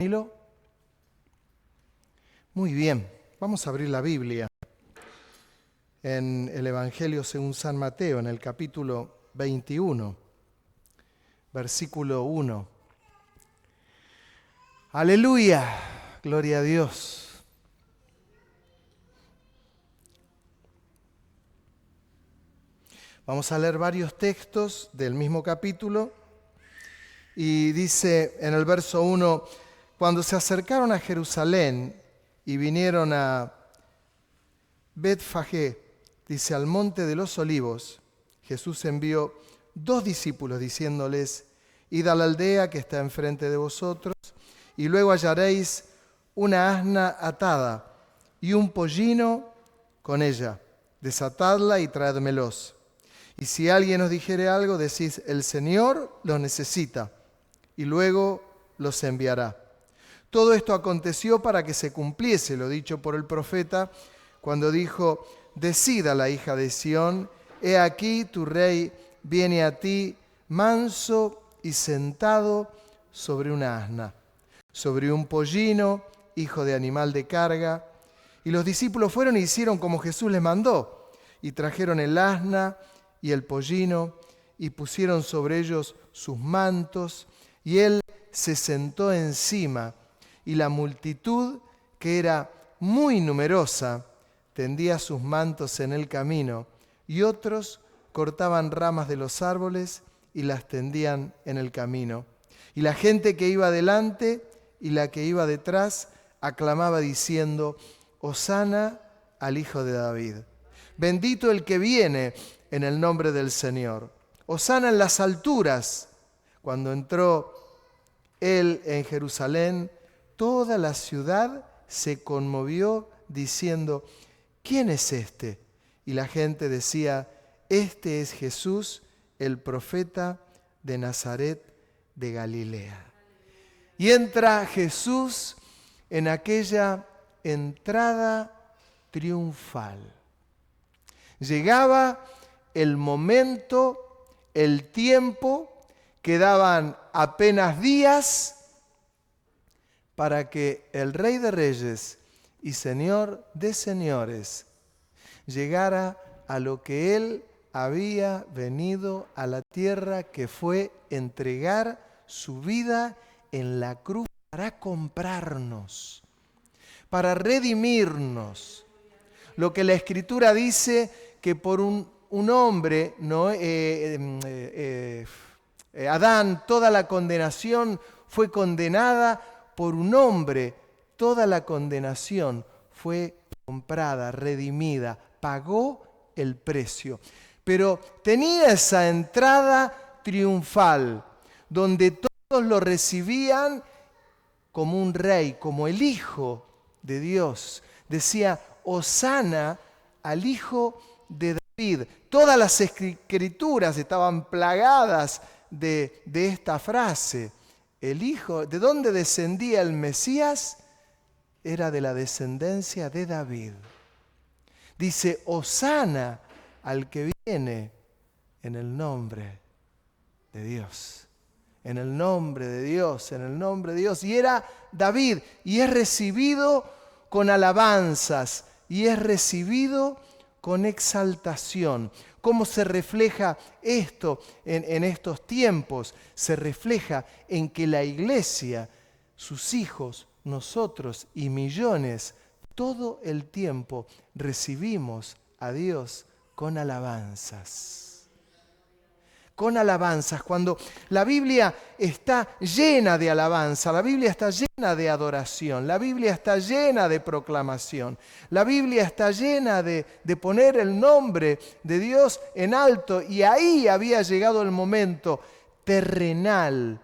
Danilo. Muy bien, vamos a abrir la Biblia en el Evangelio según San Mateo, en el capítulo 21, versículo 1. Aleluya, gloria a Dios. Vamos a leer varios textos del mismo capítulo y dice en el verso 1, cuando se acercaron a Jerusalén y vinieron a Betfagé, dice, al monte de los olivos, Jesús envió 2 discípulos diciéndoles, id a la aldea que está enfrente de vosotros y luego hallaréis una asna atada y un pollino con ella. Desatadla y traédmelos. Y si alguien os dijere algo, decís, el Señor los necesita, y luego los enviará. Todo esto aconteció para que se cumpliese lo dicho por el profeta, cuando dijo, decid a la hija de Sión, he aquí tu rey viene a ti, manso y sentado sobre una asna, sobre un pollino, hijo de animal de carga. Y los discípulos fueron y hicieron como Jesús les mandó, y trajeron el asna y el pollino, y pusieron sobre ellos sus mantos, y él se sentó encima, y la multitud, que era muy numerosa, tendía sus mantos en el camino, y otros cortaban ramas de los árboles y las tendían en el camino. Y la gente que iba delante y la que iba detrás aclamaba diciendo, Hosana al Hijo de David. Bendito el que viene en el nombre del Señor. Hosana en las alturas. Cuando entró él en Jerusalén, toda la ciudad se conmovió diciendo, ¿quién es este? Y la gente decía, este es Jesús, el profeta de Nazaret de Galilea. Y entra Jesús en aquella entrada triunfal. Llegaba el momento, el tiempo, quedaban apenas días para que el Rey de Reyes y Señor de Señores llegara a lo que Él había venido a la tierra, que fue entregar su vida en la cruz para comprarnos, para redimirnos. Lo que la Escritura dice que por un hombre, Adán, toda la condenación fue condenada por un hombre, toda la condenación fue comprada, redimida, pagó el precio. Pero tenía esa entrada triunfal, donde todos lo recibían como un rey, como el Hijo de Dios. Decía, Hosana al Hijo de David. Todas las escrituras estaban plagadas de esta frase. El Hijo, ¿de dónde descendía el Mesías? Era de la descendencia de David. Dice, Hosana al que viene en el nombre de Dios. En el nombre de Dios, en el nombre de Dios. Y era David, y es recibido con alabanzas, y es recibido con exaltación. ¿Cómo se refleja esto en estos tiempos? Se refleja en que la iglesia, sus hijos, nosotros y millones, todo el tiempo recibimos a Dios con alabanzas. Con alabanzas, cuando la Biblia está llena de alabanza, la Biblia está llena de adoración, la Biblia está llena de proclamación, la Biblia está llena de poner el nombre de Dios en alto, y ahí había llegado el momento terrenal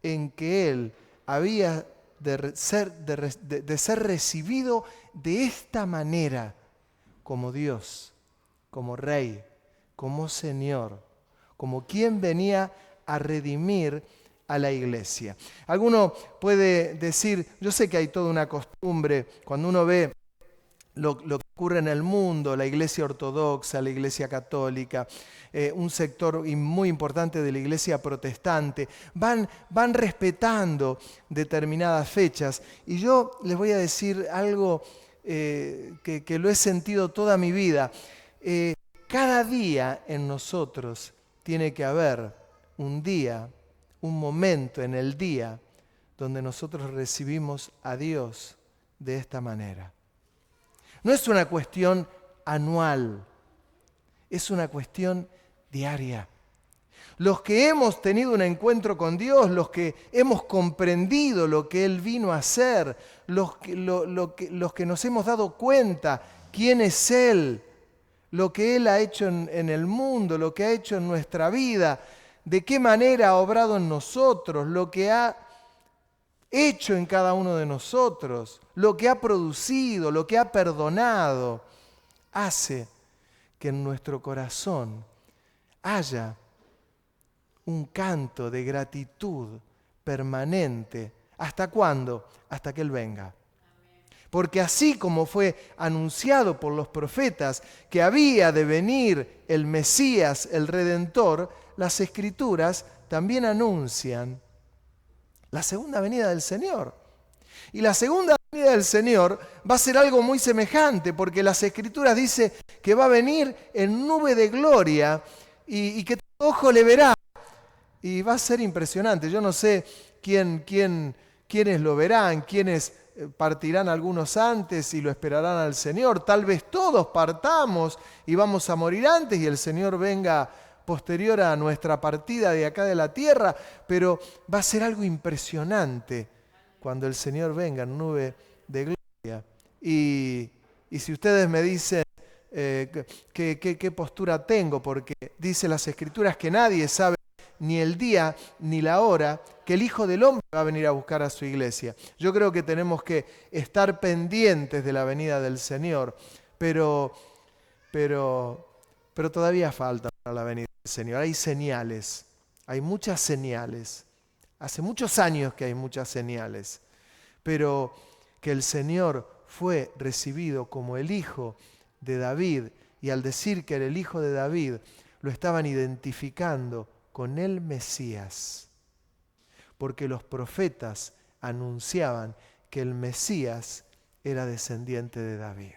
en que Él había de ser recibido de esta manera, como Dios, como Rey, como Señor, como quien venía a redimir a la iglesia. Alguno puede decir, yo sé que hay toda una costumbre, cuando uno ve lo que ocurre en el mundo, la iglesia ortodoxa, la iglesia católica, un sector muy importante de la iglesia protestante, van respetando determinadas fechas. Y yo les voy a decir algo que lo he sentido toda mi vida. Cada día en nosotros tiene que haber un día, un momento en el día donde nosotros recibimos a Dios de esta manera. No es una cuestión anual, es una cuestión diaria. Los que hemos tenido un encuentro con Dios, los que hemos comprendido lo que Él vino a hacer, los que nos hemos dado cuenta quién es Él, lo que Él ha hecho en el mundo, lo que ha hecho en nuestra vida, de qué manera ha obrado en nosotros, lo que ha hecho en cada uno de nosotros, lo que ha producido, lo que ha perdonado, hace que en nuestro corazón haya un canto de gratitud permanente. ¿Hasta cuándo? Hasta que Él venga. Porque así como fue anunciado por los profetas que había de venir el Mesías, el Redentor, las Escrituras también anuncian la segunda venida del Señor. Y la segunda venida del Señor va a ser algo muy semejante, porque las Escrituras dicen que va a venir en nube de gloria y que todo ojo le verá. Y va a ser impresionante. Yo no sé quiénes lo verán, quiénes partirán algunos antes y lo esperarán al Señor. Tal vez todos partamos y vamos a morir antes y el Señor venga posterior a nuestra partida de acá de la tierra, pero va a ser algo impresionante cuando el Señor venga en nube de gloria. Y si ustedes me dicen qué postura tengo, porque dice las Escrituras que nadie sabe ni el día ni la hora que el Hijo del Hombre va a venir a buscar a su iglesia. Yo creo que tenemos que estar pendientes de la venida del Señor, pero todavía falta para la venida del Señor. Hay señales, hay muchas señales. Hace muchos años que hay muchas señales, pero que el Señor fue recibido como el Hijo de David, y al decir que era el Hijo de David, lo estaban identificando con el Mesías, porque los profetas anunciaban que el Mesías era descendiente de David.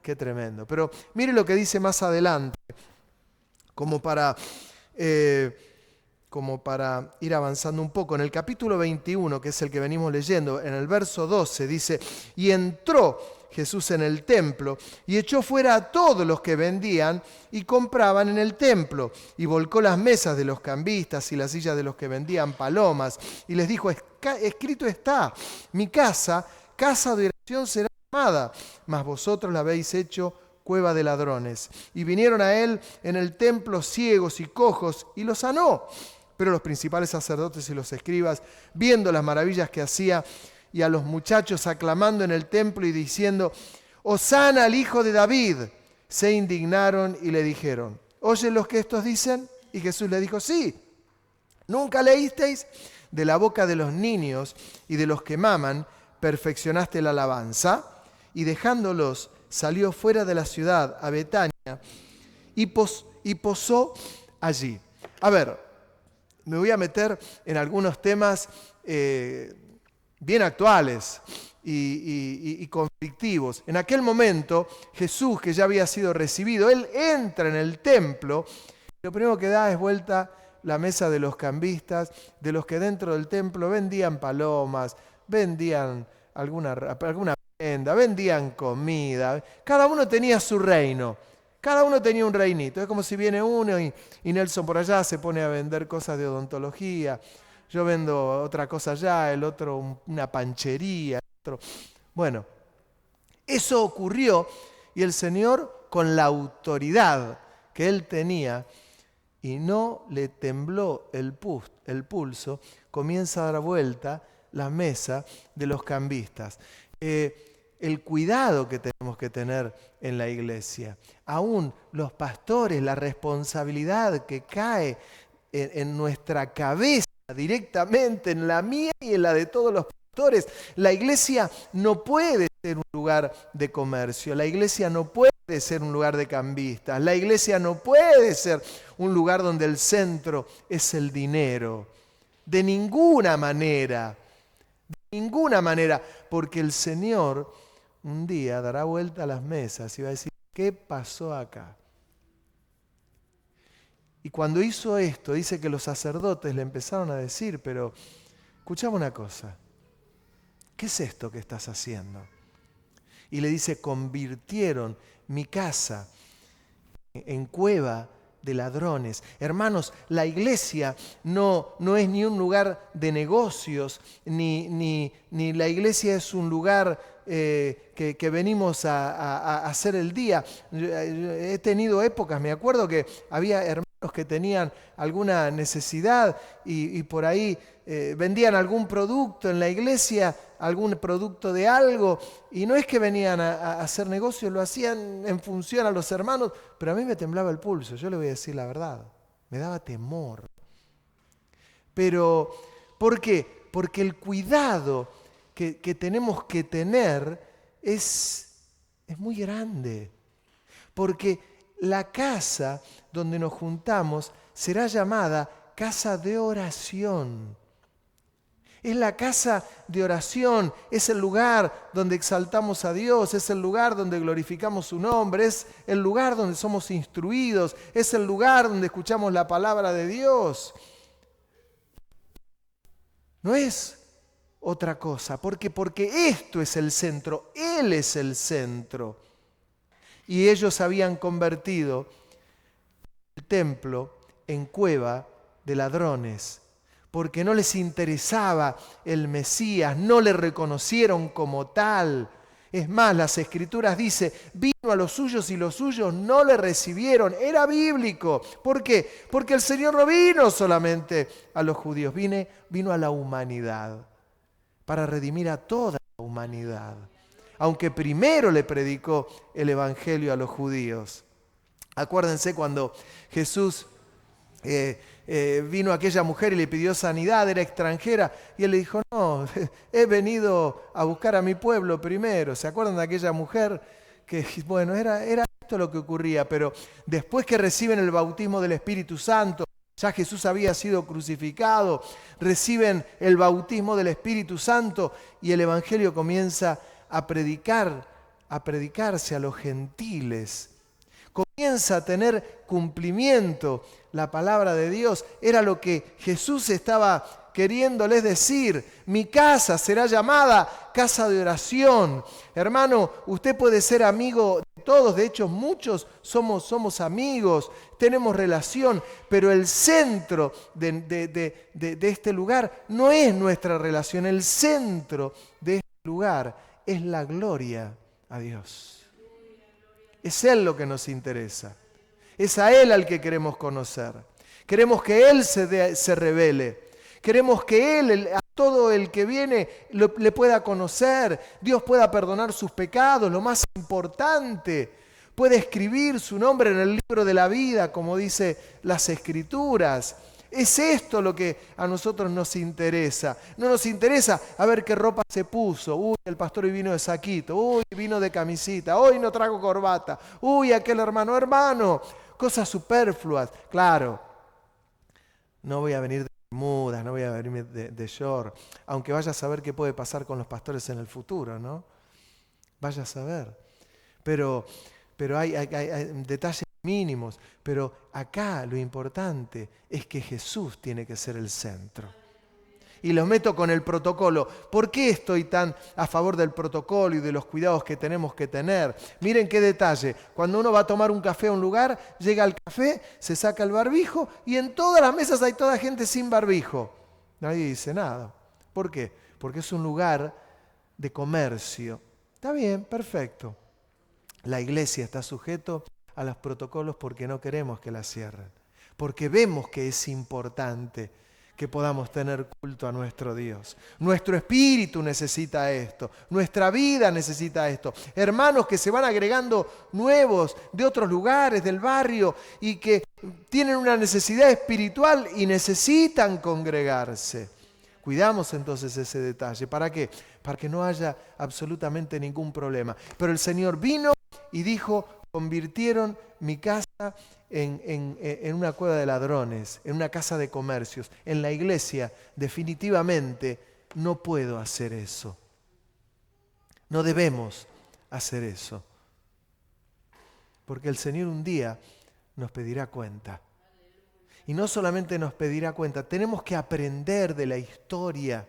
Qué tremendo. Pero mire lo que dice más adelante, como para ir avanzando un poco. En el capítulo 21, que es el que venimos leyendo, en el verso 12 dice: y entró Jesús en el templo y echó fuera a todos los que vendían y compraban en el templo, y volcó las mesas de los cambistas y las sillas de los que vendían palomas, y les dijo: escrito está, mi casa, casa de oración será llamada, mas vosotros la habéis hecho cueva de ladrones. Y vinieron a él en el templo ciegos y cojos, y los sanó. Pero los principales sacerdotes y los escribas, viendo las maravillas que hacía, y a los muchachos aclamando en el templo y diciendo: Hosana al Hijo de David, se indignaron y le dijeron: ¿oyen lo que estos dicen? Y Jesús le dijo: sí. ¿Nunca leísteis? De la boca de los niños y de los que maman perfeccionaste la alabanza. Y dejándolos, salió fuera de la ciudad a Betania y posó allí. A ver, me voy a meter en algunos temas bien actuales y conflictivos. En aquel momento, Jesús, que ya había sido recibido, Él entra en el templo, y lo primero que da es vuelta la mesa de los cambistas, de los que dentro del templo vendían palomas, vendían alguna prenda, vendían comida. Cada uno tenía su reino. Cada uno tenía un reinito. Es como si viene uno y Nelson por allá se pone a vender cosas de odontología. Yo vendo otra cosa allá, el otro una panchería. Bueno, eso ocurrió y el Señor, con la autoridad que Él tenía, y no le tembló el pulso, comienza a dar vuelta la mesa de los cambistas. El cuidado que tenemos que tener en la iglesia, aún los pastores, la responsabilidad que cae en nuestra cabeza directamente, en la mía y en la de todos los pastores. La iglesia no puede ser un lugar de comercio, la iglesia no puede ser un lugar de cambistas, la iglesia no puede ser un lugar donde el centro es el dinero. De ninguna manera, porque el Señor un día dará vuelta a las mesas y va a decir, ¿qué pasó acá? Y cuando hizo esto, dice que los sacerdotes le empezaron a decir, pero escuchame una cosa, ¿qué es esto que estás haciendo? Y le dice, convirtieron mi casa en cueva de ladrones. Hermanos, la iglesia no es ni un lugar de negocios, ni la iglesia es un lugar que venimos a hacer el día. He tenido épocas, me acuerdo que había hermanos que tenían alguna necesidad y por ahí vendían algún producto en la iglesia, algún producto de algo, y no es que venían a hacer negocios, lo hacían en función a los hermanos, pero a mí me temblaba el pulso, yo le voy a decir la verdad, me daba temor. Pero, ¿por qué? Porque el cuidado que tenemos que tener es muy grande, porque la casa donde nos juntamos será llamada casa de oración. Es la casa de oración, es el lugar donde exaltamos a Dios, es el lugar donde glorificamos su nombre, es el lugar donde somos instruidos, es el lugar donde escuchamos la palabra de Dios. No es otra cosa, porque esto es el centro, Él es el centro. Y ellos habían convertido el templo en cueva de ladrones, porque no les interesaba el Mesías, no le reconocieron como tal. Es más, las Escrituras dicen, vino a los suyos y los suyos no le recibieron. Era bíblico. ¿Por qué? Porque el Señor no vino solamente a los judíos, vino a la humanidad, para redimir a toda la humanidad. Aunque primero le predicó el Evangelio a los judíos. Acuérdense cuando Jesús vino aquella mujer y le pidió sanidad, era extranjera, y él le dijo, no, he venido a buscar a mi pueblo primero. ¿Se acuerdan de aquella mujer? Que, bueno, era esto lo que ocurría, pero después que reciben el bautismo del Espíritu Santo, ya Jesús había sido crucificado, reciben el bautismo del Espíritu Santo y el Evangelio comienza a predicarse a los gentiles. Comienza a tener cumplimiento la palabra de Dios. Era lo que Jesús estaba queriéndoles decir. Mi casa será llamada casa de oración. Hermano, usted puede ser amigo de todos. De hecho, muchos somos amigos, tenemos relación. Pero el centro de este lugar no es nuestra relación. El centro de este lugar es la gloria a Dios. Es Él lo que nos interesa. Es a Él al que queremos conocer. Queremos que Él se revele. Queremos que Él, a todo el que viene, le pueda conocer. Dios pueda perdonar sus pecados, lo más importante. Puede escribir su nombre en el libro de la vida, como dice las Escrituras. Es esto lo que a nosotros nos interesa. No nos interesa a ver qué ropa se puso. Uy, el pastor hoy vino de saquito. Uy, vino de camisita. Hoy no trago corbata. Uy, aquel hermano. Cosas superfluas. Claro, no voy a venir de bermudas, no voy a venir de short. Aunque vaya a saber qué puede pasar con los pastores en el futuro, ¿no? Vaya a saber. Pero hay detalles mínimos, pero acá lo importante es que Jesús tiene que ser el centro. Y los meto con el protocolo. ¿Por qué estoy tan a favor del protocolo y de los cuidados que tenemos que tener? Miren qué detalle. Cuando uno va a tomar un café a un lugar, llega al café, se saca el barbijo y en todas las mesas hay toda gente sin barbijo. Nadie dice nada. ¿Por qué? Porque es un lugar de comercio. Está bien, perfecto. La iglesia está sujeto a los protocolos porque no queremos que la cierren, porque vemos que es importante que podamos tener culto a nuestro Dios. Nuestro espíritu necesita esto, nuestra vida necesita esto. Hermanos que se van agregando nuevos de otros lugares del barrio y que tienen una necesidad espiritual y necesitan congregarse. Cuidamos entonces ese detalle. ¿Para qué? Para que no haya absolutamente ningún problema. Pero el Señor vino y dijo, convirtieron mi casa en una cueva de ladrones, en una casa de comercios. En la iglesia definitivamente no puedo hacer eso. No debemos hacer eso. Porque el Señor un día nos pedirá cuenta. Y no solamente nos pedirá cuenta, tenemos que aprender de la historia.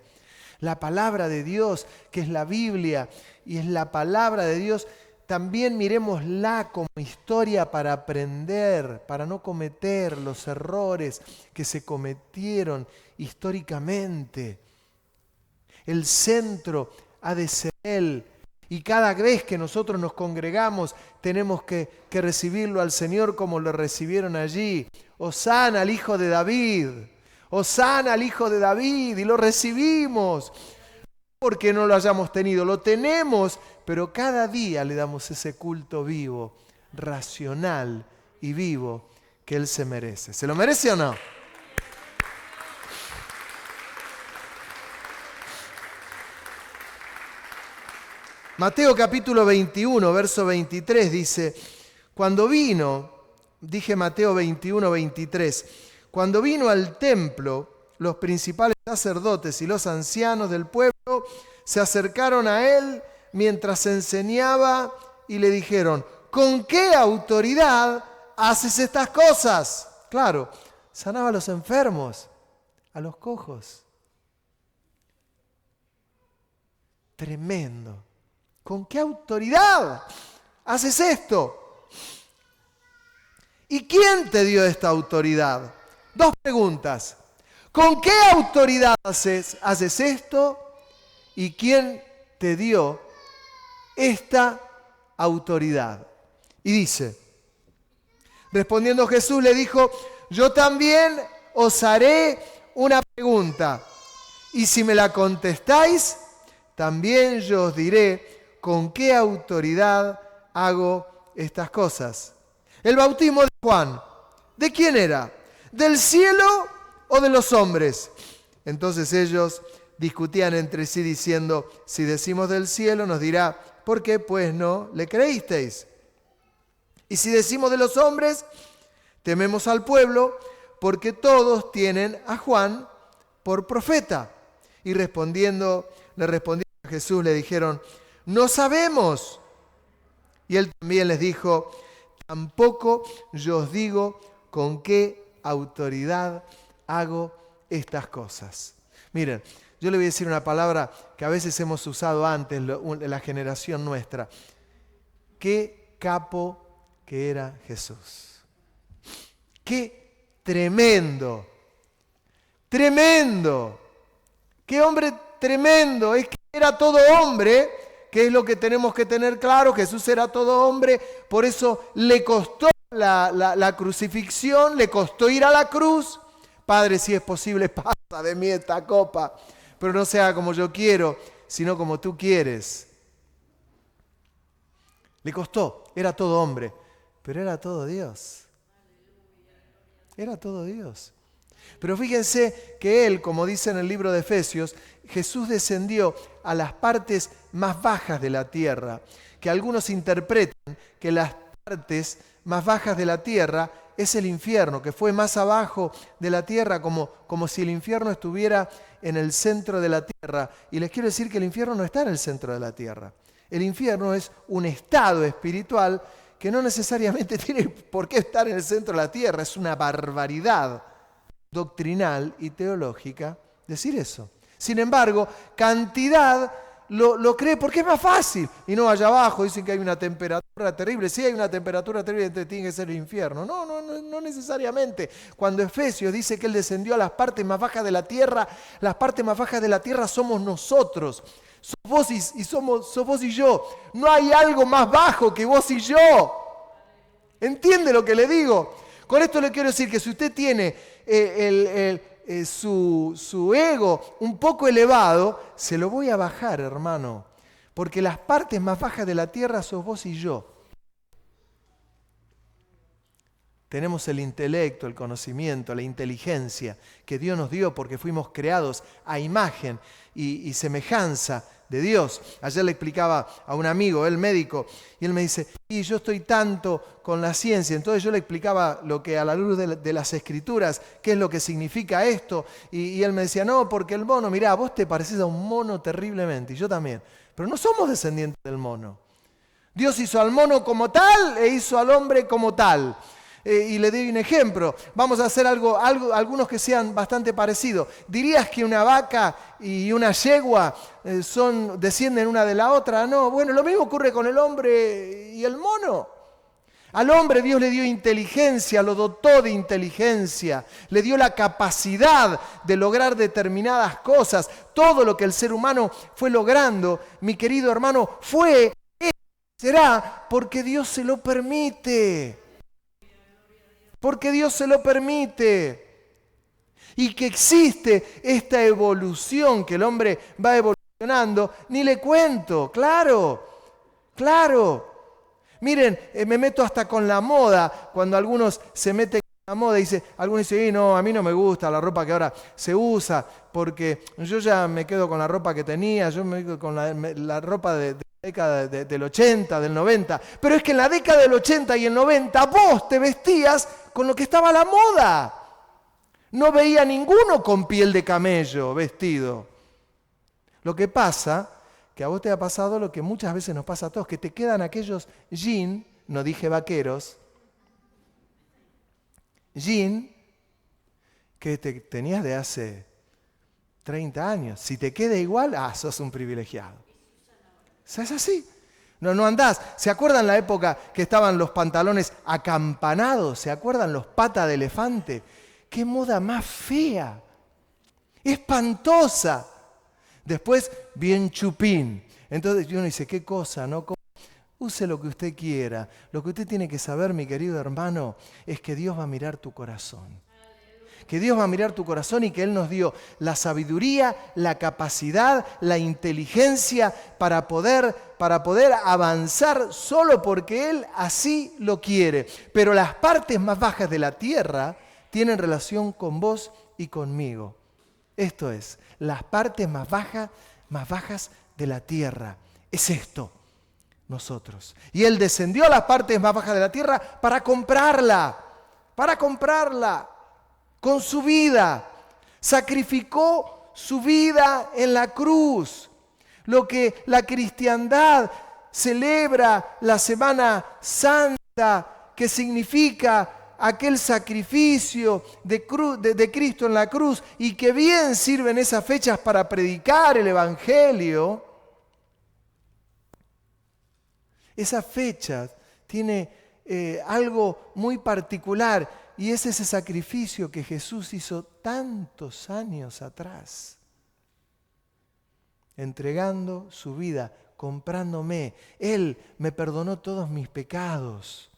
La palabra de Dios, que es la Biblia, y es la palabra de Dios, también miremosla como historia para aprender, para no cometer los errores que se cometieron históricamente. El centro ha de ser Él. Y cada vez que nosotros nos congregamos, tenemos que recibirlo al Señor como lo recibieron allí. Hosana al Hijo de David. Hosana al Hijo de David. Y lo recibimos. Porque no lo hayamos tenido. Lo tenemos, pero cada día le damos ese culto vivo, racional y vivo que Él se merece. ¿Se lo merece o no? Mateo capítulo 21, verso 23 dice, cuando vino, dije Mateo 21, 23, cuando vino al templo, los principales sacerdotes y los ancianos del pueblo se acercaron a él mientras enseñaba y le dijeron, ¿con qué autoridad haces estas cosas? Claro, sanaba a los enfermos, a los cojos. Tremendo. ¿Con qué autoridad haces esto? ¿Y quién te dio esta autoridad? Dos preguntas. ¿Con qué autoridad haces esto? ¿Y quién te dio esta autoridad? Y dice, respondiendo Jesús le dijo, yo también os haré una pregunta. Y si me la contestáis, también yo os diré con qué autoridad hago estas cosas. El bautismo de Juan, ¿de quién era? ¿Del cielo o de los hombres? Entonces ellos discutían entre sí diciendo, si decimos del cielo nos dirá, ¿por qué pues no le creísteis? Y si decimos de los hombres, tememos al pueblo, porque todos tienen a Juan por profeta. Y le respondieron a Jesús, le dijeron, no sabemos. Y él también les dijo, tampoco yo os digo con qué autoridad hago estas cosas. Miren, yo le voy a decir una palabra que a veces hemos usado antes en la generación nuestra. Qué capo que era Jesús. Qué tremendo. Tremendo. Qué hombre tremendo. Es que era todo hombre. ¿Qué es lo que tenemos que tener claro? Jesús era todo hombre, por eso le costó la crucifixión, le costó ir a la cruz. Padre, si es posible, pasa de mí esta copa, pero no sea como yo quiero, sino como tú quieres. Le costó, era todo hombre, pero era todo Dios. Era todo Dios. Pero fíjense que Él, como dice en el libro de Efesios, Jesús descendió a las partes más bajas de la tierra, que algunos interpretan que las partes más bajas de la tierra es el infierno, que fue más abajo de la tierra, como si el infierno estuviera en el centro de la tierra. Y les quiero decir que el infierno no está en el centro de la tierra. El infierno es un estado espiritual que no necesariamente tiene por qué estar en el centro de la tierra. Es una barbaridad doctrinal y teológica decir eso. Sin embargo, cantidad lo cree porque es más fácil. Y no allá abajo dicen que hay una temperatura terrible. Sí hay una temperatura terrible, entonces tiene que ser el infierno. No necesariamente. Cuando Efesios dice que Él descendió a las partes más bajas de la tierra, las partes más bajas de la tierra somos nosotros. Sos vos y yo. No hay algo más bajo que vos y yo. ¿Entiende lo que le digo? Con esto le quiero decir que si usted tiene su ego un poco elevado, se lo voy a bajar, hermano. Porque las partes más bajas de la tierra sos vos y yo. Tenemos el intelecto, el conocimiento, la inteligencia que Dios nos dio porque fuimos creados a imagen y semejanza de Dios. Ayer le explicaba a un amigo, él médico, y él me dice, y yo estoy tanto con la ciencia. Entonces yo le explicaba lo que a la luz de las Escrituras, qué es lo que significa esto. Y él me decía, no, porque el mono, mirá, vos te pareces a un mono terriblemente, y yo también. Pero no somos descendientes del mono. Dios hizo al mono como tal e hizo al hombre como tal. Y le doy un ejemplo. Vamos a hacer algunos que sean bastante parecidos. ¿Dirías que una vaca y una yegua descienden una de la otra? No, bueno, lo mismo ocurre con el hombre y el mono. Al hombre Dios le dio inteligencia, lo dotó de inteligencia, le dio la capacidad de lograr determinadas cosas. Todo lo que el ser humano fue logrando, mi querido hermano, será porque Dios se lo permite. Porque Dios se lo permite. Y que existe esta evolución, que el hombre va evolucionando, ni le cuento, claro. Miren, me meto hasta con la moda, cuando algunos se meten con la moda y algunos dicen, no, a mí no me gusta la ropa que ahora se usa, porque yo ya me quedo con la ropa que tenía, yo me quedo con la ropa de década del 80, del 90, pero es que en la década del 80 y el 90 vos te vestías con lo que estaba a la moda. No veía ninguno con piel de camello vestido. Lo que pasa, que a vos te ha pasado lo que muchas veces nos pasa a todos, que te quedan aquellos jeans, no dije vaqueros, jeans que te tenías de hace 30 años. Si te queda igual, sos un privilegiado. ¿Es así? No andás. ¿Se acuerdan la época que estaban los pantalones acampanados? ¿Se acuerdan los patas de elefante? ¡Qué moda más fea! ¡Espantosa! Después, bien chupín. Entonces uno dice, ¿qué cosa? ¿No? Use lo que usted quiera. Lo que usted tiene que saber, mi querido hermano, es que Dios va a mirar tu corazón. Que Dios va a mirar tu corazón y que Él nos dio la sabiduría, la capacidad, la inteligencia para poder avanzar solo porque Él así lo quiere. Pero las partes más bajas de la tierra tienen relación con vos y conmigo. Esto es, las partes más bajas de la tierra. Es esto, nosotros. Y Él descendió a las partes más bajas de la tierra para comprarla. Con su vida, sacrificó su vida en la cruz. Lo que la cristiandad celebra la Semana Santa, que significa aquel sacrificio de Cristo en la cruz, y que bien sirven esas fechas para predicar el Evangelio. Esas fechas tienen algo muy particular. Y es ese sacrificio que Jesús hizo tantos años atrás, entregando su vida, comprándome. Él me perdonó todos mis pecados.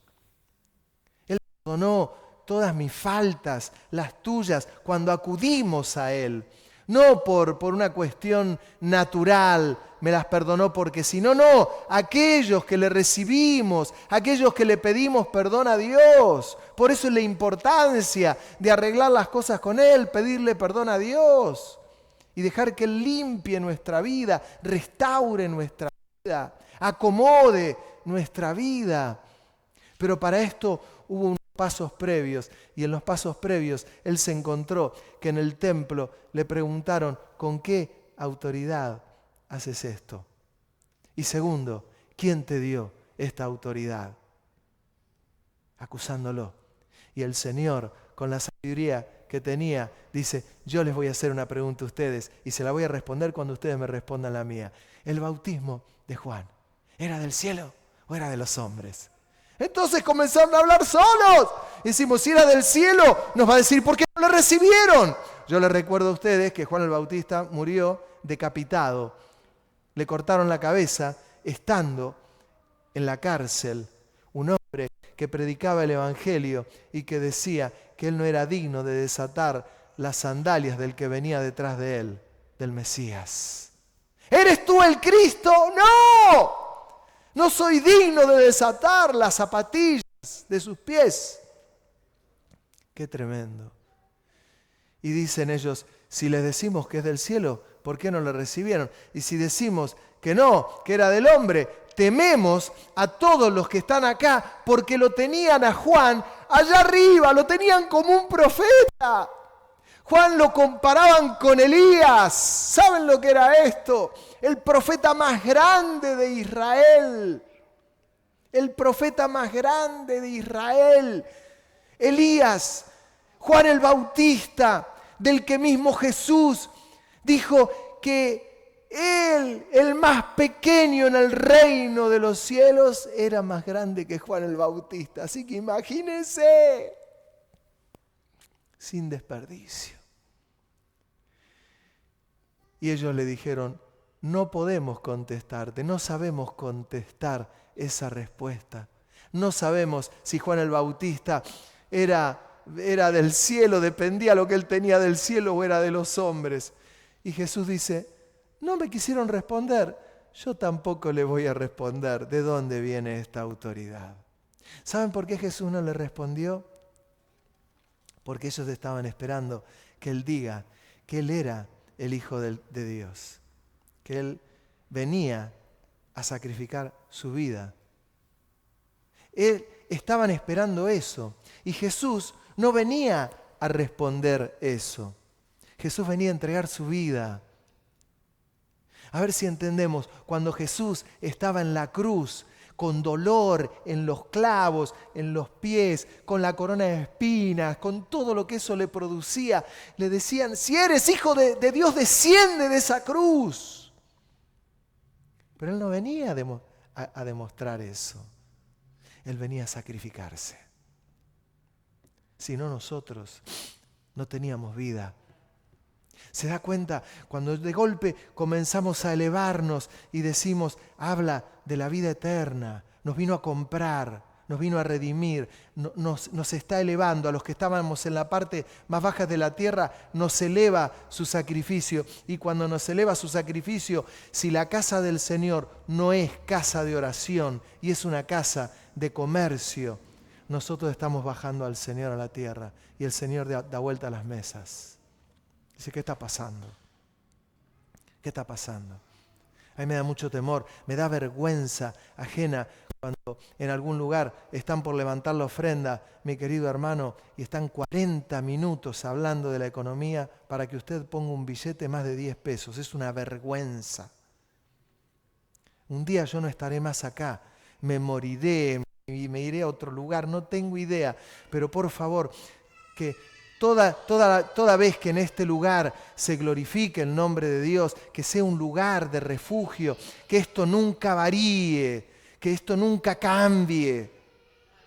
Él perdonó todas mis faltas, las tuyas, cuando acudimos a Él. No por una cuestión natural, me las perdonó porque si no, aquellos que le recibimos, aquellos que le pedimos perdón a Dios. Por eso es la importancia de arreglar las cosas con Él, pedirle perdón a Dios y dejar que Él limpie nuestra vida, restaure nuestra vida, acomode nuestra vida. Pero para esto hubo unos pasos previos, y en los pasos previos Él se encontró que en el templo le preguntaron, ¿con qué autoridad haces esto? Y segundo, ¿quién te dio esta autoridad? Acusándolo. Y el Señor, con la sabiduría que tenía, dice, yo les voy a hacer una pregunta a ustedes y se la voy a responder cuando ustedes me respondan la mía. ¿El bautismo de Juan era del cielo o era de los hombres? Entonces comenzaron a hablar solos. Decimos, si era del cielo, nos va a decir, ¿por qué no le recibieron? Yo les recuerdo a ustedes que Juan el Bautista murió decapitado. Le cortaron la cabeza estando en la cárcel. Un hombre que predicaba el Evangelio y que decía que él no era digno de desatar las sandalias del que venía detrás de él, del Mesías. ¿Eres tú el Cristo? ¡No! No soy digno de desatar las zapatillas de sus pies. Qué tremendo. Y dicen ellos, si les decimos que es del cielo, ¿por qué no lo recibieron? Y si decimos que no, que era del hombre, tememos a todos los que están acá, porque lo tenían a Juan allá arriba, lo tenían como un profeta. Juan lo comparaban con Elías. ¿Saben lo que era esto? El profeta más grande de Israel. El profeta más grande de Israel. Elías, Juan el Bautista, del que mismo Jesús dijo que él, el más pequeño en el reino de los cielos, era más grande que Juan el Bautista. Así que imagínense, sin desperdicio. Y ellos le dijeron, no podemos contestarte, no sabemos contestar esa respuesta. No sabemos si Juan el Bautista era del cielo, dependía lo que él tenía del cielo o era de los hombres. Y Jesús dice, no me quisieron responder, yo tampoco le voy a responder de dónde viene esta autoridad. ¿Saben por qué Jesús no le respondió? Porque ellos estaban esperando que él diga que él era el Hijo de Dios, que él venía a sacrificar su vida. Estaban esperando eso. Y Jesús no venía a responder eso. Jesús venía a entregar su vida. A ver si entendemos, cuando Jesús estaba en la cruz, con dolor en los clavos, en los pies, con la corona de espinas, con todo lo que eso le producía, le decían, si eres hijo de Dios, desciende de esa cruz. Pero él no venía a demostrar eso. Él venía a sacrificarse. Si no, nosotros no teníamos vida. ¿Se da cuenta? Cuando de golpe comenzamos a elevarnos y decimos, habla de la vida eterna, nos vino a comprar, nos vino a redimir, nos está elevando. A los que estábamos en la parte más baja de la tierra, nos eleva su sacrificio. Y cuando nos eleva su sacrificio, si la casa del Señor no es casa de oración y es una casa de comercio, nosotros estamos bajando al Señor a la tierra y el Señor da vuelta a las mesas. Dice, ¿qué está pasando? ¿Qué está pasando? A mí me da mucho temor, me da vergüenza ajena cuando en algún lugar están por levantar la ofrenda, mi querido hermano, y están 40 minutos hablando de la economía para que usted ponga un billete más de 10 pesos. Es una vergüenza. Un día yo no estaré más acá, me moriré y me iré a otro lugar, no tengo idea, pero por favor, que toda vez que en este lugar se glorifique el nombre de Dios, que sea un lugar de refugio, que esto nunca varíe, que esto nunca cambie,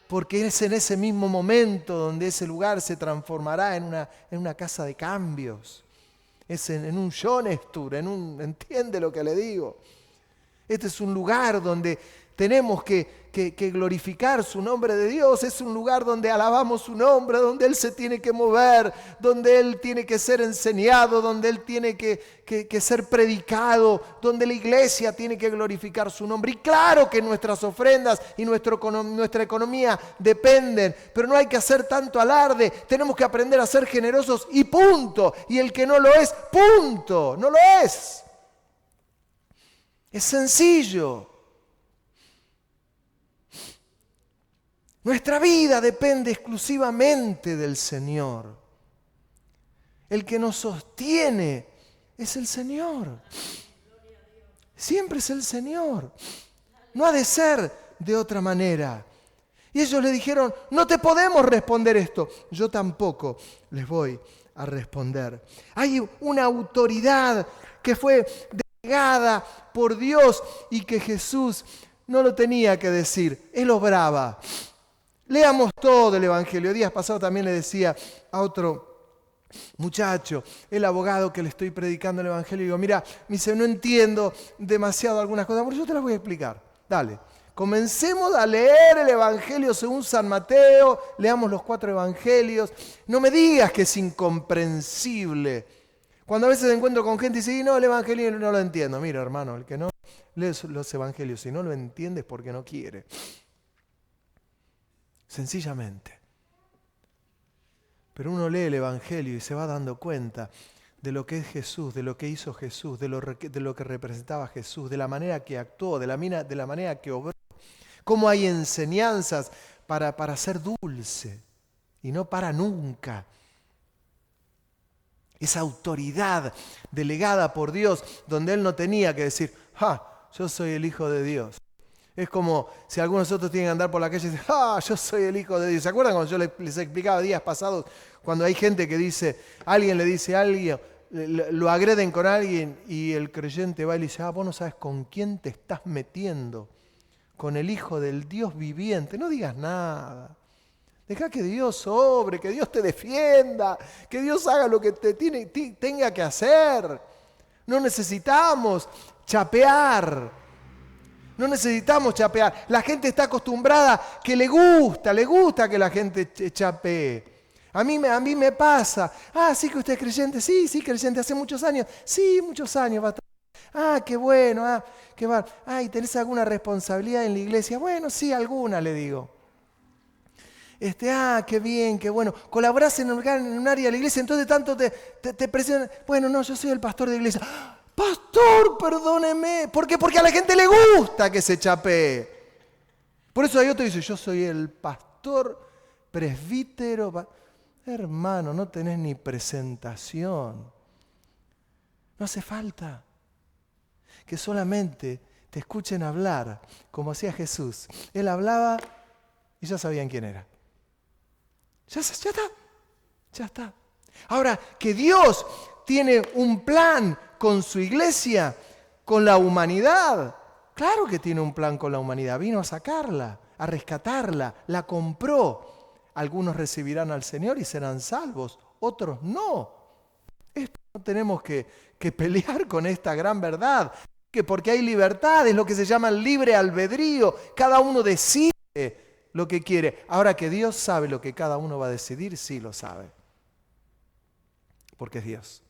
porque es en ese mismo momento donde ese lugar se transformará en una casa de cambios, es en un Jonestur, ¿entiende lo que le digo? Este es un lugar donde tenemos que glorificar su nombre de Dios. Es un lugar donde alabamos su nombre, donde Él se tiene que mover, donde Él tiene que ser enseñado, donde Él tiene que ser predicado, donde la iglesia tiene que glorificar su nombre. Y claro que nuestras ofrendas y nuestra economía dependen, pero no hay que hacer tanto alarde. Tenemos que aprender a ser generosos y punto. Y el que no lo es, punto, no lo es. Es sencillo. Nuestra vida depende exclusivamente del Señor. El que nos sostiene es el Señor. Siempre es el Señor. No ha de ser de otra manera. Y ellos le dijeron, no te podemos responder esto. Yo tampoco les voy a responder. Hay una autoridad que fue delegada por Dios y que Jesús no lo tenía que decir. Él obraba. Leamos todo el Evangelio. Días pasados también le decía a otro muchacho, el abogado que le estoy predicando el Evangelio, y digo, mira, me dice, no entiendo demasiado algunas cosas, pero yo te las voy a explicar. Dale, comencemos a leer el Evangelio según San Mateo, leamos los 4 Evangelios. No me digas que es incomprensible. Cuando a veces encuentro con gente y dice, no, el Evangelio no lo entiendo. Mira, hermano, el que no lee los Evangelios, si no lo entiende es porque no quiere. Sencillamente. Pero uno lee el Evangelio y se va dando cuenta de lo que es Jesús, de lo que hizo Jesús, de lo que representaba Jesús, de la manera que actuó, de la manera que obró. Cómo hay enseñanzas para ser dulce y no para nunca. Esa autoridad delegada por Dios, donde Él no tenía que decir, yo soy el Hijo de Dios. Es como si algunos de nosotros tienen que andar por la calle y decir, yo soy el Hijo de Dios. ¿Se acuerdan cuando yo les explicaba días pasados, cuando hay gente que dice, alguien le dice a alguien, lo agreden con alguien y el creyente va y le dice, vos no sabes con quién te estás metiendo, con el Hijo del Dios viviente. No digas nada. Deja que Dios obre, que Dios te defienda, que Dios haga lo que tenga que hacer. No necesitamos chapear. No necesitamos chapear. La gente está acostumbrada que le gusta que la gente chapee. A mí me pasa. Sí que usted es creyente. Sí, creyente. Hace muchos años. Sí, muchos años. Qué bueno. Qué va. ¿Y tenés alguna responsabilidad en la iglesia? Bueno, sí, alguna, le digo. Qué bien, qué bueno. Colaborás en un área de la iglesia, entonces tanto te presionan. Bueno, no, yo soy el pastor de la iglesia. Pastor, perdóneme. ¿Por qué? Porque a la gente le gusta que se chapee. Por eso hay otro que dice, yo soy el pastor presbítero. Hermano, no tenés ni presentación. No hace falta que solamente te escuchen hablar, como hacía Jesús. Él hablaba y ya sabían quién era. Ya está. Ahora, que Dios tiene un plan con su iglesia, con la humanidad. Claro que tiene un plan con la humanidad. Vino a sacarla, a rescatarla, la compró. Algunos recibirán al Señor y serán salvos, otros no. No tenemos que pelear con esta gran verdad, porque hay libertad, es lo que se llama el libre albedrío. Cada uno decide lo que quiere. Ahora que Dios sabe lo que cada uno va a decidir, sí lo sabe. Porque es Dios.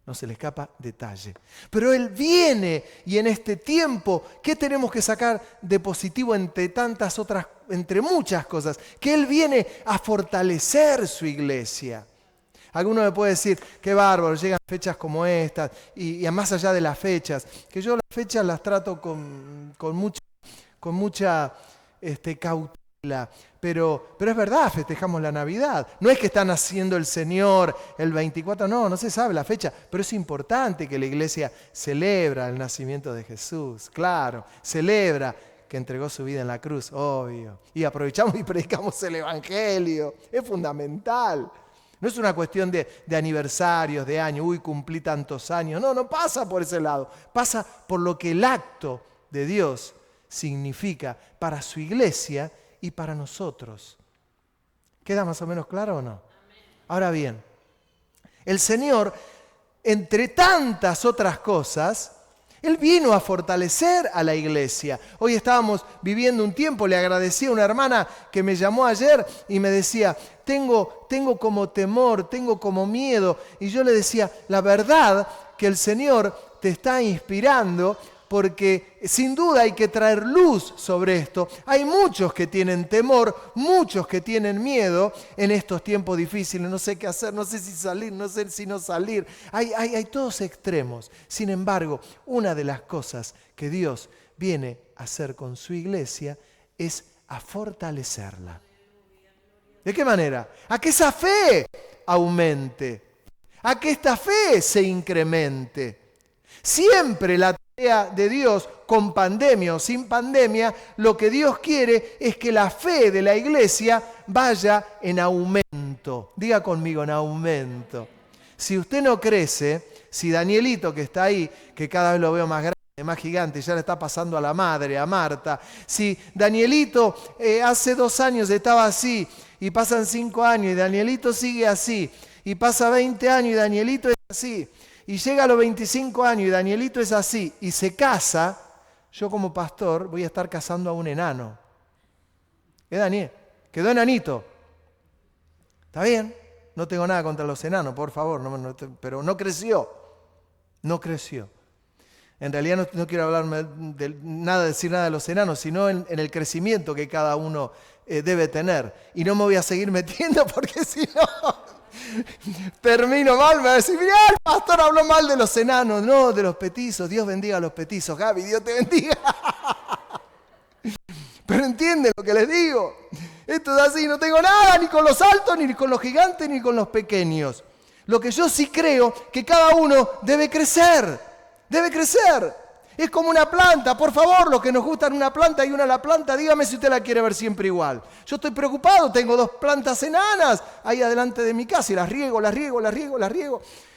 No se le escapa detalle. Pero Él viene y en este tiempo, ¿qué tenemos que sacar de positivo entre muchas cosas? Que Él viene a fortalecer su iglesia. Alguno me puede decir, qué bárbaro, llegan fechas como estas, y más allá de las fechas, que yo las fechas las trato con mucha cautela, pero es verdad, festejamos la Navidad. No es que está naciendo el Señor el 24, no se sabe la fecha, pero es importante que la iglesia celebra el nacimiento de Jesús, claro, celebra que entregó su vida en la cruz, obvio, y aprovechamos y predicamos el Evangelio, es fundamental. No es una cuestión de aniversarios, de años, cumplí tantos años. No pasa por ese lado. Pasa por lo que el acto de Dios significa para su iglesia y para nosotros. ¿Queda más o menos claro o no? Ahora bien, el Señor, entre tantas otras cosas, Él vino a fortalecer a la iglesia. Hoy estábamos viviendo un tiempo, le agradecí a una hermana que me llamó ayer y me decía, tengo como temor, tengo como miedo. Y yo le decía, la verdad que el Señor te está inspirando porque sin duda hay que traer luz sobre esto. Hay muchos que tienen temor, muchos que tienen miedo en estos tiempos difíciles. No sé qué hacer, no sé si salir, no sé si no salir. Hay todos extremos. Sin embargo, una de las cosas que Dios viene a hacer con su iglesia es a fortalecerla. ¿De qué manera? A que esa fe aumente, a que esta fe se incremente. Siempre la tarea de Dios, con pandemia o sin pandemia, lo que Dios quiere es que la fe de la iglesia vaya en aumento. Diga conmigo, en aumento. Si usted no crece, si Danielito que está ahí, que cada vez lo veo más grande, más gigante, ya le está pasando a la madre, a Marta. Si Danielito hace 2 años estaba así, y pasan 5 años y Danielito sigue así, y pasa 20 años y Danielito es así, y llega a los 25 años y Danielito es así, y se casa, yo como pastor voy a estar casando a un enano. Daniel? Quedó enanito. ¿Está bien? No tengo nada contra los enanos, por favor, pero no creció. No creció. En realidad no quiero decir nada de los enanos, sino en el crecimiento que cada uno debe tener. Y no me voy a seguir metiendo porque si no termino mal. Me va a decir, mirá, el pastor habló mal de los enanos. No, de los petizos. Dios bendiga a los petizos. Gaby, Dios te bendiga. Pero entiende lo que les digo. Esto es así, no tengo nada ni con los altos, ni con los gigantes, ni con los pequeños. Lo que yo sí creo, que cada uno debe crecer. Debe crecer. Es como una planta. Por favor, los que nos gustan una planta y una la planta, dígame si usted la quiere ver siempre igual. Yo estoy preocupado, tengo 2 plantas enanas ahí adelante de mi casa y las riego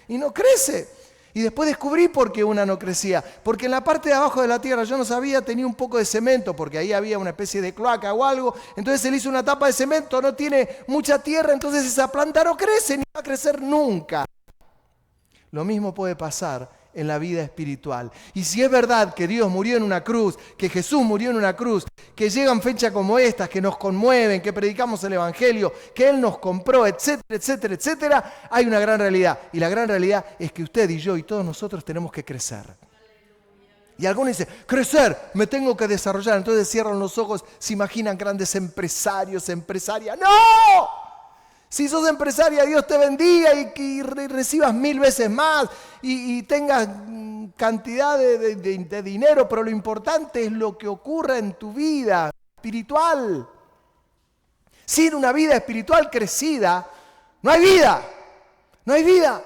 y no crece. Y después descubrí por qué una no crecía. Porque en la parte de abajo de la tierra, yo no sabía, tenía un poco de cemento, porque ahí había una especie de cloaca o algo. Entonces él hizo una tapa de cemento, no tiene mucha tierra, entonces esa planta no crece, ni va a crecer nunca. Lo mismo puede pasar en la vida espiritual. Y si es verdad que Dios murió en una cruz, que Jesús murió en una cruz, que llegan fechas como estas, que nos conmueven, que predicamos el Evangelio, que Él nos compró, etcétera, etcétera, etcétera, hay una gran realidad. Y la gran realidad es que usted y yo y todos nosotros tenemos que crecer. Y algunos dicen, crecer, me tengo que desarrollar. Entonces cierran los ojos, se imaginan grandes empresarios, empresarias. ¡No! Si sos empresaria, Dios te bendiga y recibas 1000 veces más y tengas cantidad de dinero, pero lo importante es lo que ocurra en tu vida espiritual. Sin una vida espiritual crecida, no hay vida. No hay vida.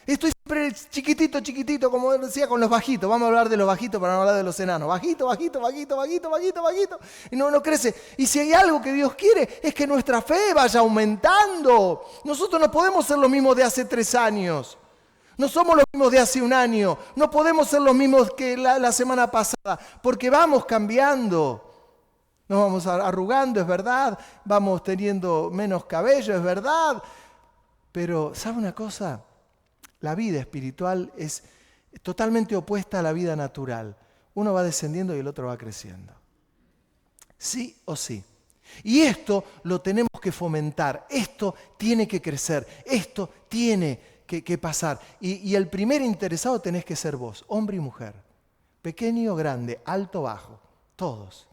Estoy siempre chiquitito, como decía, con los bajitos. Vamos a hablar de los bajitos para no hablar de los enanos. Bajito. Y no crece. Y si hay algo que Dios quiere, es que nuestra fe vaya aumentando. Nosotros no podemos ser los mismos de hace 3 años. No somos los mismos de hace 1 año. No podemos ser los mismos que la semana pasada. Porque vamos cambiando. Nos vamos arrugando, es verdad. Vamos teniendo menos cabello, es verdad. Pero, ¿sabe una cosa? La vida espiritual es totalmente opuesta a la vida natural. Uno va descendiendo y el otro va creciendo. Sí o sí. Y esto lo tenemos que fomentar. Esto tiene que crecer. Esto tiene que pasar. Y el primer interesado tenés que ser vos, hombre y mujer. Pequeño o grande, alto o bajo, todos.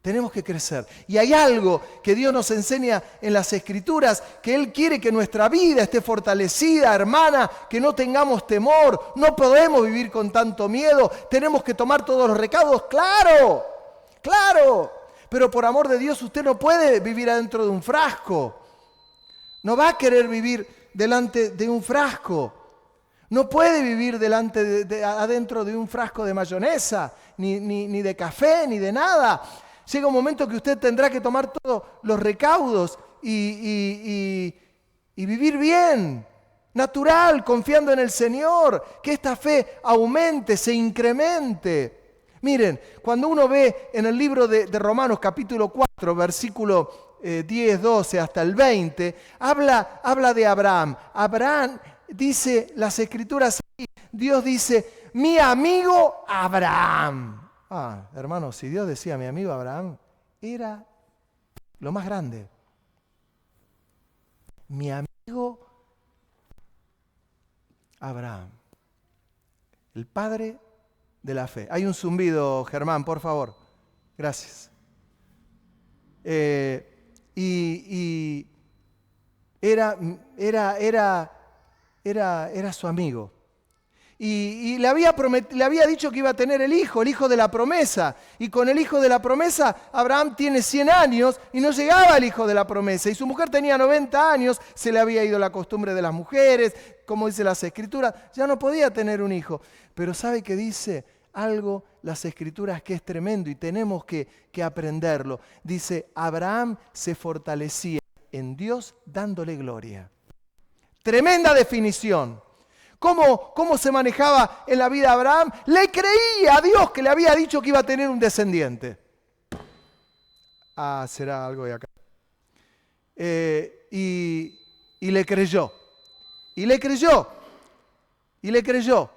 Tenemos que crecer. Y hay algo que Dios nos enseña en las Escrituras, que Él quiere que nuestra vida esté fortalecida, hermana, que no tengamos temor, no podemos vivir con tanto miedo, tenemos que tomar todos los recaudos, claro, pero por amor de Dios usted no puede vivir adentro de un frasco, no va a querer vivir delante de un frasco, no puede vivir adentro de un frasco de mayonesa, ni de café, ni de nada. Llega un momento que usted tendrá que tomar todos los recaudos y vivir bien, natural, confiando en el Señor, que esta fe aumente, se incremente. Miren, cuando uno ve en el libro de Romanos capítulo 4, versículo 10, 12 hasta el 20, habla de Abraham. Abraham, dice las Escrituras, Dios dice, mi amigo Abraham. Hermano, si Dios decía mi amigo Abraham, era lo más grande. Mi amigo Abraham, el padre de la fe. Hay un zumbido, Germán, por favor. Gracias. Y era su amigo. Y le había dicho que iba a tener el hijo de la promesa. Y con el hijo de la promesa, Abraham tiene 100 años y no llegaba el hijo de la promesa. Y su mujer tenía 90 años, se le había ido la costumbre de las mujeres, como dice las Escrituras, ya no podía tener un hijo. Pero ¿sabe qué dice? Algo, las Escrituras, que es tremendo y tenemos que aprenderlo. Dice, Abraham se fortalecía en Dios dándole gloria. Tremenda definición. ¿Cómo se manejaba en la vida de Abraham? Le creía a Dios que le había dicho que iba a tener un descendiente. Será algo de acá. Y le creyó. Y le creyó. Le creyó.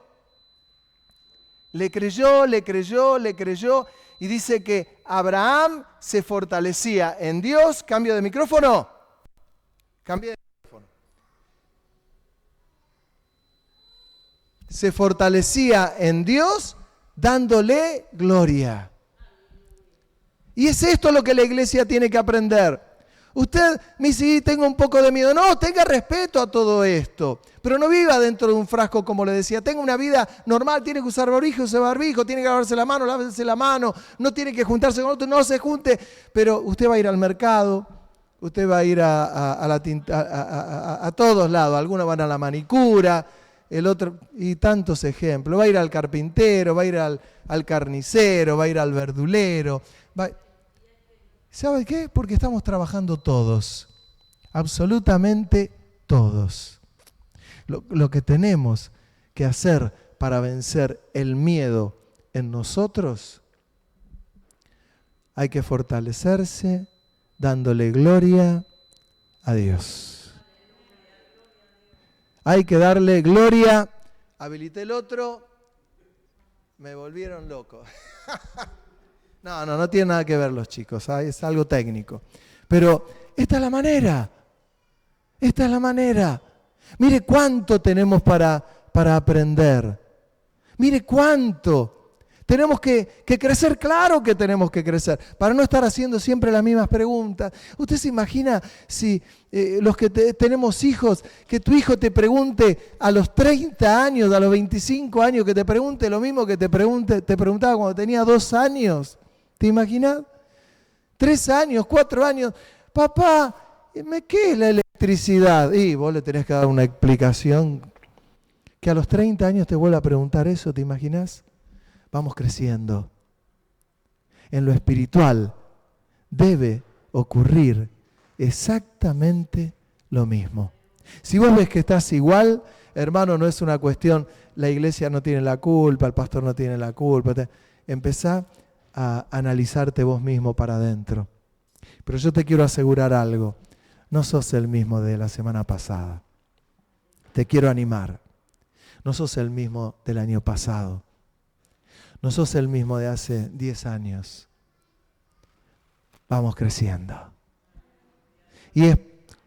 Y dice que Abraham se fortalecía en Dios. Cambio de micrófono. Se fortalecía en Dios dándole gloria. Y es esto lo que la iglesia tiene que aprender. Usted me dice, sí, tengo un poco de miedo. No, tenga respeto a todo esto. Pero no viva dentro de un frasco, como le decía. Tenga una vida normal, tiene que usar barbijo, use barbijo, tiene que lavarse la mano, lávese la mano, no tiene que juntarse con otros, no se junte. Pero usted va a ir al mercado, usted va a ir a todos lados. Algunos van a la manicura, el otro, y tantos ejemplos. Va a ir al carpintero, va a ir al carnicero, va a ir al verdulero. ¿Sabe qué? Porque estamos trabajando todos, absolutamente todos. Lo que tenemos que hacer para vencer el miedo en nosotros, hay que fortalecerse dándole gloria a Dios. Hay que darle gloria. Habilité el otro, me volvieron loco. No tiene nada que ver los chicos, ¿sabes? Es algo técnico. Pero esta es la manera. Esta es la manera. Mire cuánto tenemos para aprender. Mire cuánto. Tenemos que crecer, claro que tenemos que crecer, para no estar haciendo siempre las mismas preguntas. ¿Usted se imagina si los que tenemos hijos, que tu hijo te pregunte a los 30 años, a los 25 años, que te pregunte lo mismo que te preguntaba cuando tenía 2 años? ¿Te imaginas? 3 años, 4 años. Papá, ¿qué es la electricidad? Y vos le tenés que dar una explicación. Que a los 30 años te vuelva a preguntar eso, ¿te imaginas? Vamos creciendo. En lo espiritual debe ocurrir exactamente lo mismo. Si vos ves que estás igual, hermano, no es una cuestión, la iglesia no tiene la culpa, el pastor no tiene la culpa. Empezá a analizarte vos mismo para adentro. Pero yo te quiero asegurar algo, no sos el mismo de la semana pasada. Te quiero animar, no sos el mismo del año pasado. No sos el mismo de hace 10 años. Vamos creciendo. Y es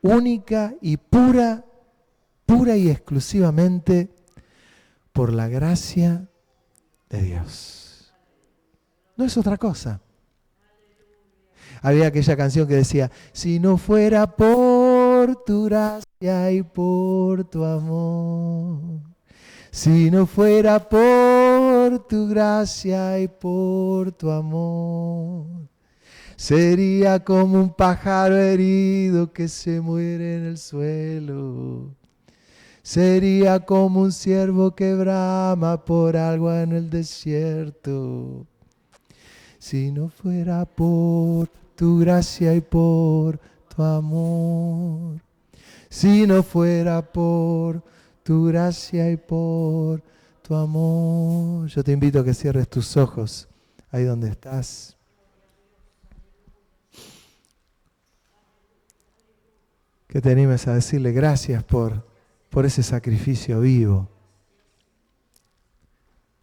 única y pura y exclusivamente por la gracia de Dios. No es otra cosa. Había aquella canción que decía, si no fuera por tu gracia y por tu amor, si no fuera por tu gracia y por tu amor, sería como un pájaro herido que se muere en el suelo. Sería como un ciervo que brama por agua en el desierto. Si no fuera por tu gracia y por tu amor, si no fuera por tu gracia y por tu amor. Yo te invito a que cierres tus ojos ahí donde estás. Que te animes a decirle gracias por ese sacrificio vivo.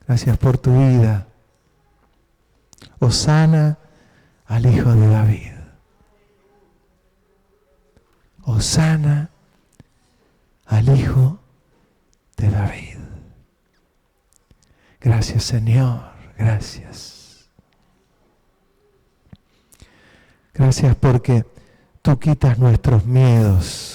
Gracias por tu vida. Hosana al Hijo de David. Hosana al Hijo de David. Gracias, Señor, gracias. Gracias porque tú quitas nuestros miedos.